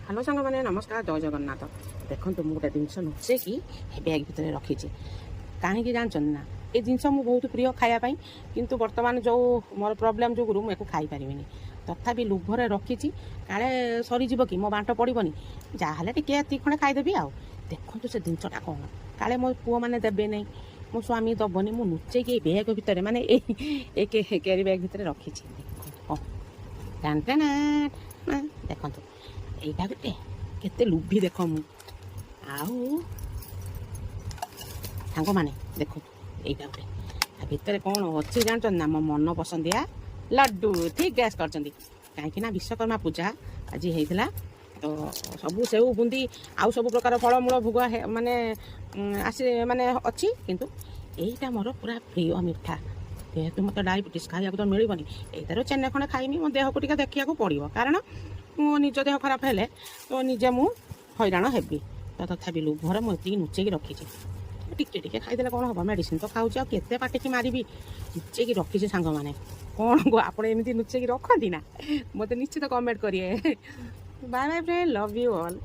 Hello सांग मैंने नमस्कार जय जगन्नाथ देखो मुझे गोटे जिनस लुचेक बैग भितर रखी कहीं जानते ना ये जिनस मुझे बहुत प्रिय खायापी किंतु बर्तमान जो मोर प्रोब्लेम जो मुझे खाई पारि तथापि लुभर रखी काले सरीज कि मो बांट पड़ोनी जहाँ टी खड़े खाईदेवी आ देखो से जिनसटा कौन काले मो पुओ मैंने देवे नहीं मो स्वामी दबनी मुझे लुचेक बैग भितर मानने कैरी बैग भितर रखी देखो देखो এইটা ଗୋଟେ କେତେ ଲୁଭି ଦେଖ ମୁଁ ଆଉ ସାଙ୍ଗମାନେ ଦେଖନ୍ତୁ ଏଇଟା ଗୋଟେ ଆ ଭିତରେ କ'ଣ ଅଛି ଜାଣିଛନ୍ତି ନା ମୋ ମନ ପସନ୍ଦିଆ ଲଡ୍ଡୁ ଠିକ୍ ଗ୍ୟାସ୍ କରିଛନ୍ତି କାହିଁକି ନା ବିଶ୍ୱକର୍ମା ପୂଜା ଆଜି ହେଇଥିଲା ତ ସବୁ ସେଉ ବୁନ୍ଦି ଆଉ ସବୁ ପ୍ରକାର ଫଳମୂଳ ଭୋଗ ମାନେ ଆସି ମାନେ ଅଛି କିନ୍ତୁ ଏଇଟା ମୋର ପୁରା ପ୍ରିୟ ମିଠା ଯେହେତୁ ମୋତେ ଡାଇବେଟିସ୍ ଖାଇବାକୁ ତ ମିଳିବନି ଏଇଟାରୁ ଚେନେ ଖଣ୍ଡେ ଖାଇମି ମୋ ଦେହକୁ ଟିକେ ଦେଖିବାକୁ ପଡ଼ିବ କାରଣ मो निज देह खराब हेले तो निजे मु हैरान हेबी तो तथापि लुभर मुझे लुचेक रखी टिके टिके खाईदे कौन हम मेडिसिन तो खाऊँ आते पाटिकी मारि लुचेक रखी सांग मैंने कौन आप लुचेक रखती ना मत निश्चित कमेंट करिए bye bye friend love you all.